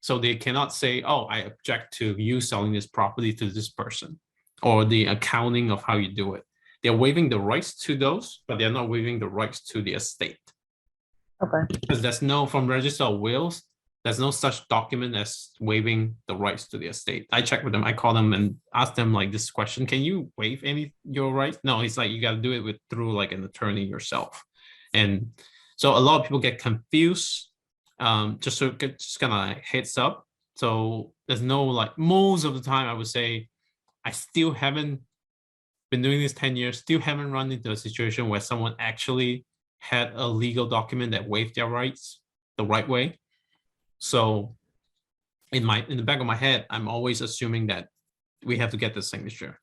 So they cannot say, oh, I object to you selling this property to this person, or the accounting of how you do it. They're waiving the rights to those, but they're not waiving the rights to the estate. Okay. Because there's no, from Register of Wills, there's no such document as waiving the rights to the estate. I checked with them, I called them and asked them like this question: can you waive your rights? No, he's like, you got to do it through like an attorney yourself. And so a lot of people get confused. Just kind of heads up. So there's no, like, most of the time I would say I still haven't been doing this 10 years, still haven't run into a situation where someone actually had a legal document that waived their rights the right way. So in the back of my head, I'm always assuming that we have to get the signature.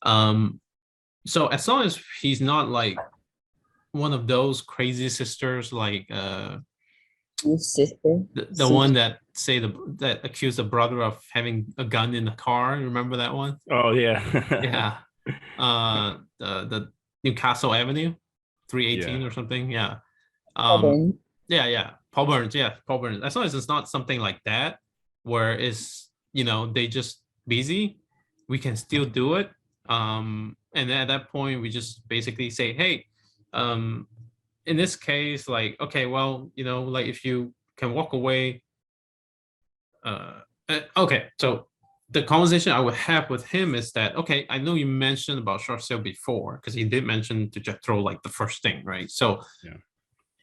So as long as he's not like one of those crazy sisters, like Sister. the one that that accused the brother of having a gun in the car. Remember that one? Oh yeah. Yeah. The Newcastle Avenue, 318 or something. Yeah. Yeah. Paul Burns. Yeah, Paul Burns. As long as it's not something like that, where it's, they just busy, we can still do it. And then at that point, we just basically say, hey, in this case, like, okay, well, like if you can walk away. Okay, so the conversation I would have with him is that, okay, I know you mentioned about short sale before, because he did mention to Jethro like the first thing, right? So yeah.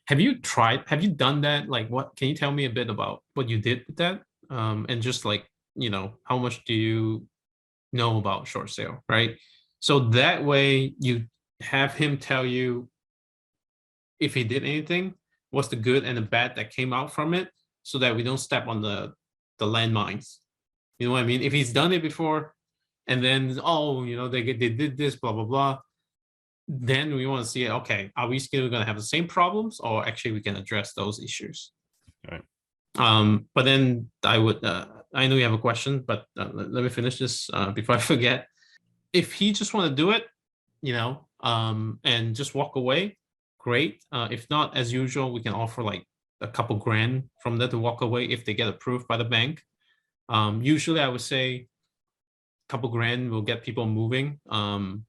Have you done that? Like, what can you tell me a bit about what you did with that? And just like, how much do you know about short sale, right? So that way you have him tell you if he did anything, what's the good and the bad that came out from it, so that we don't step on the landmines. You know what I mean? If he's done it before, and then, oh, they did this, blah, blah, blah, then we want to see, okay, are we still going to have the same problems, or actually we can address those issues? Right. But then I would, I know you have a question, but let me finish this before I forget. If he just want to do it, and just walk away, great. If not, as usual, we can offer like a couple grand from there to walk away if they get approved by the bank. Usually I would say a couple grand will get people moving. And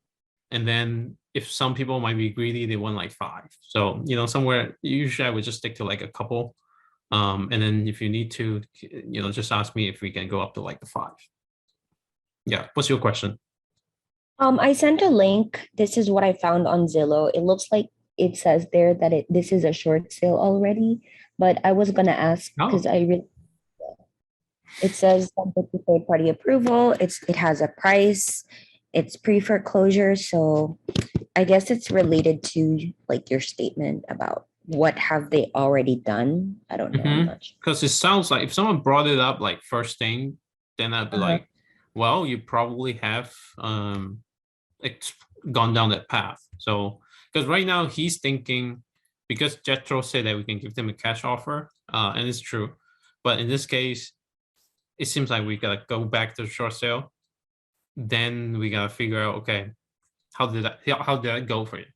then if some people might be greedy, they want like 5. So, somewhere, usually I would just stick to like a couple. And then if you need to, just ask me if we can go up to like the 5. Yeah. What's your question? I sent a link. This is what I found on Zillow. It looks like it says there that this is a short sale already, but I was gonna ask because it says subject to third party approval. It has a price. It's pre-foreclosure, so I guess it's related to like your statement about what have they already done. I don't know much. Because it sounds like if someone brought it up like first thing, then I'd be like, well, you probably have gone down that path. So because right now he's thinking, because Jethro said that we can give them a cash offer, and it's true, but in this case, it seems like we gotta go back to the short sale. Then we gotta figure out, okay, how did that go for you?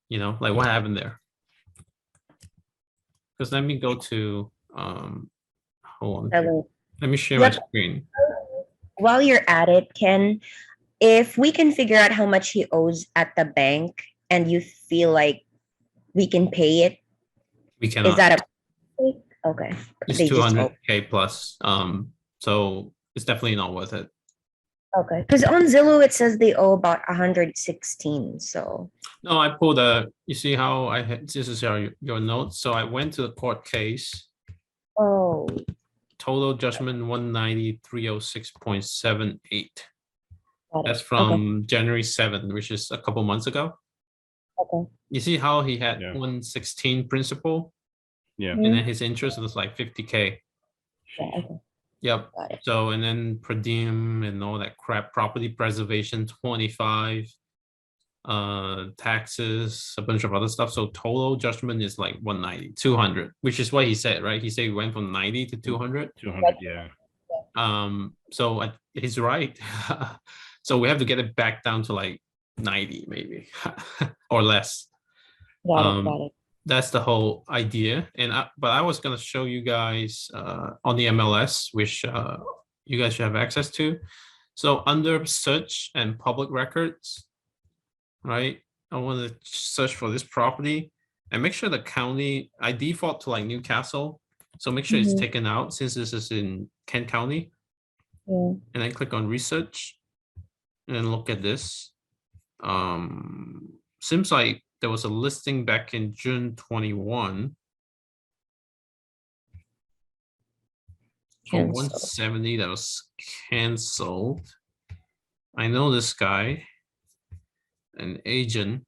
You know, like what happened there? Because let me go to hold on. Hello. Let me share my Yep. screen. While you're at it, Ken, if we can figure out how much he owes at the bank and you feel like we can pay it, We is cannot. that a okay? It's They just 200K plus. So it's definitely not worth it. okay, because on Zillow it says they owe about 116. So No, I pulled you see how I had, this is your notes. So I went to the court case, oh, total judgment 19306.78. got That's it. from January 7th, which is a couple months ago. Okay. You see how he had Yeah. 116 principal, Yeah. and then his interest was like 50K. Yeah, okay, Yep. got it. So, and then per diem and all that crap, property preservation 25, taxes, a bunch of other stuff. So total judgment is like 190, 200, which is what he said, right? He said he went from 90 to 200. 200. Yeah. So he's right. So we have to get it back down to like 90 maybe or less. Got it. That's the whole idea. And but I was gonna show you guys on the MLS, which you guys should have access to. So under search and public records, right? I want to search for this property and make sure the county, I default to like Newcastle. So make sure it's Mhm. taken out since this is in Kent County. Yeah. And then click on research and then look at this. Seems like there was a listing back in June 21 for Cancel. 170 that was canceled. I know this guy, an agent,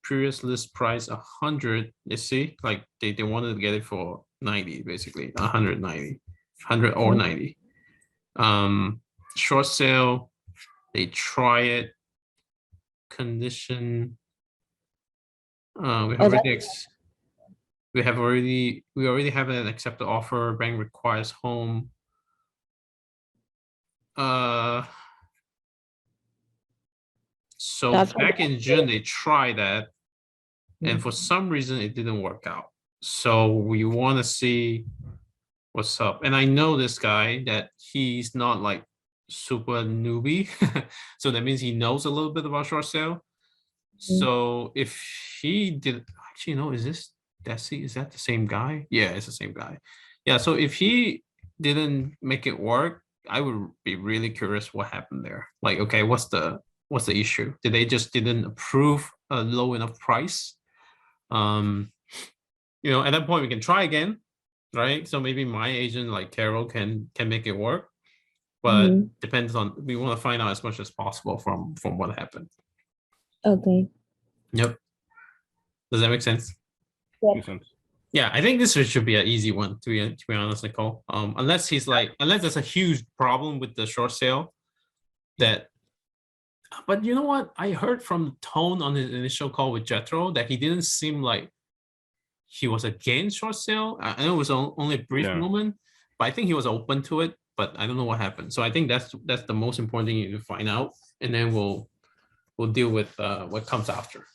previous list price 100. You see, like they wanted to get it for 90, basically 190, 100 or 90. Short sale, they try it. Condition. We already have an accepted offer. Bank requires home. So That's back in June they tried that, and for some reason it didn't work out. So we want to see what's up. And I know this guy that he's not like super newbie, so that means he knows a little bit about short sale. So if he did, actually, no, is this Desi? Is that the same guy? Yeah, it's the same guy. Yeah, so if he didn't make it work, I would be really curious what happened there. Like, okay, what's the issue? Did they just didn't approve a low enough price? You know, at that point we can try again, right? So maybe my agent like Carol can make it work, but depends on, we want to find out as much as possible from what happened. Okay. Yep. Does that make sense? Makes sense. Yeah, I think this should be an easy one to be honest, Nicole. Unless he's like, unless there's a huge problem with the short sale, that. But you know what? I heard from the tone on his initial call with Jethro that he didn't seem like he was against short sale. I know it was only a brief moment, but I think he was open to it. But I don't know what happened. So I think that's the most important thing you need to find out, and then we'll deal with what comes after.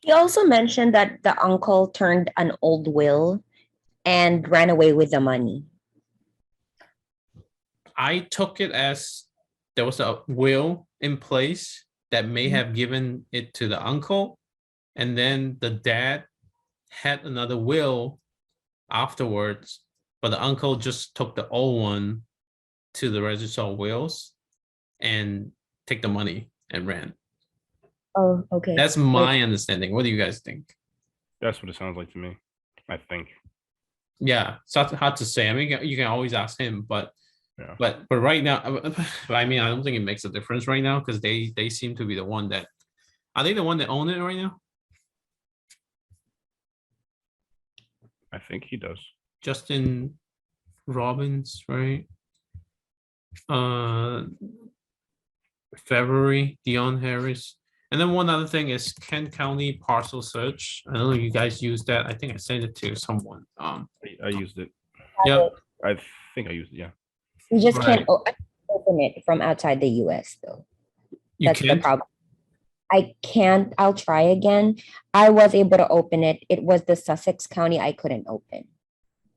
He also mentioned that the uncle turned an old will and ran away with the money. I took it as there was a will in place that may have given it to the uncle, and then the dad had another will afterwards, but the uncle just took the old one to the register of wills and take the money and ran. Oh, okay. That's my understanding. What do you guys think? That's what it sounds like to me, I think. Yeah, it's hard to say. I mean, you can always ask him, but Yeah. but right now, I mean, I don't think it makes a difference right now because they seem to be the one that, are they the one that own it right now? I think he does. Justin Robbins, right? February, Dion Harris. And then one other thing is Kent County parcel search. I know you guys use that. I think I sent it to someone. I used it. Yeah, I think I used it. Yeah. You just Right. can't open it from outside the US though. you That's the can't. problem. I can't. I'll try again. I was able to open it. It was the Sussex County I couldn't open.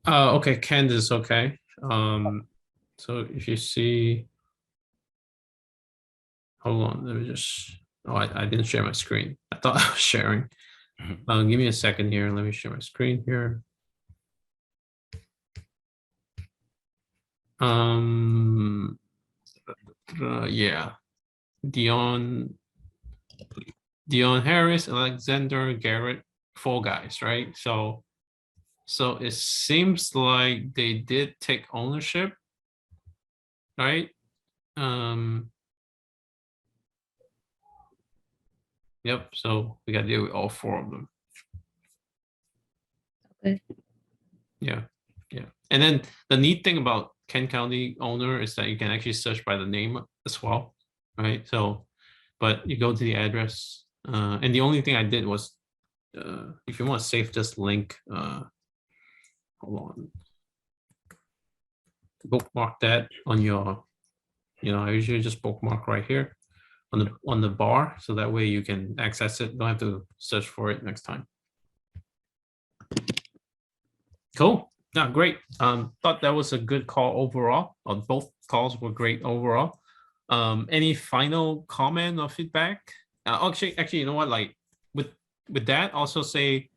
Okay, Kent is okay. So if you see, hold on, let me just. Oh, I didn't share my screen. I thought I was sharing. Give me a second here. Let me share my screen here. Yeah, Dion Harris, Alexander Garrett, four guys, right? So it seems like they did take ownership, right? Yep, so we gotta deal with all four of them. Okay. Yeah, yeah. And then the neat thing about Kent County owner is that you can actually search by the name as well, right? So, but you go to the address, and the only thing I did was, if you want to save this link, hold on, bookmark that on your, I usually just bookmark right here on the bar, so that way you can access it. Don't have to search for it next time. Cool. Yeah, great. Thought that was a good call overall. Both calls were great overall. Any final comment or feedback? Actually, you know what? Like with that, also say,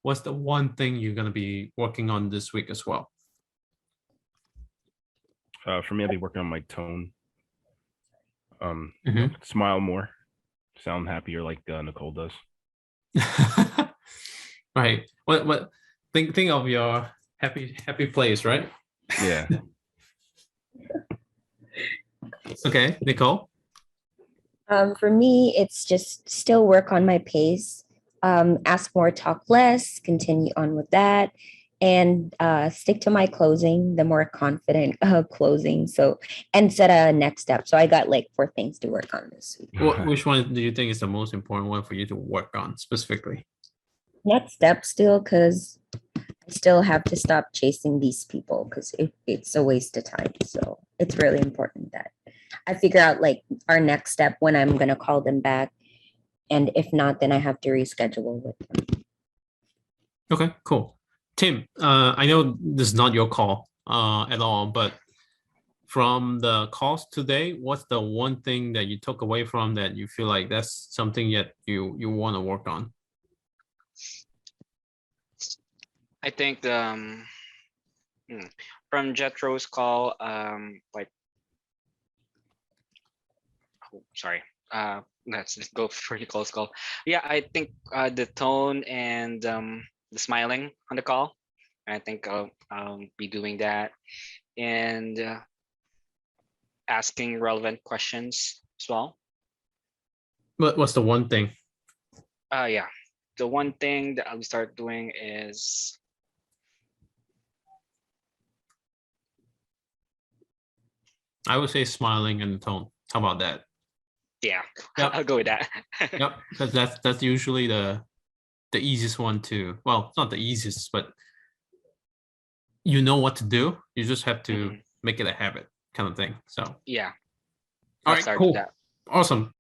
what's the one thing you're gonna be working on this week as well? For me, I'll be working on my tone. Mhm. Smile more, sound happier like Nicole does. Right. What? Think of your happy place, right? Yeah. Okay, Nicole. For me, it's just still work on my pace. Ask more, talk less, continue on with that, and stick to my closing, the more confident closing. So, and set a next step. So I got like 4 things to work on this week. Which one do you think is the most important one for you to work on specifically? Next step still, because I still have to stop chasing these people because it's a waste of time. So it's really important that I figure out like our next step when I'm going to call them back. And if not, then I have to reschedule with them. Okay, cool. Tim, I know this is not your call at all, but from the calls today, what's the one thing that you took away from that you feel like that's something that you want to work on? I think from Jethro's call, like, oh, sorry, let's just go for Nicole's call. Yeah, I think the tone and the smiling on the call, I think I'll be doing that, and asking relevant questions as well. But what's the one thing? Yeah, the one thing that I'll start doing is I would say smiling and the tone. How about that? yeah, Yep. I'll go with that. Yep, because that's usually the easiest one to, well, it's not the easiest, but you know what to do. You just have to make it a habit kind of thing. So Yeah. all I'll right, start with cool. that. Awesome.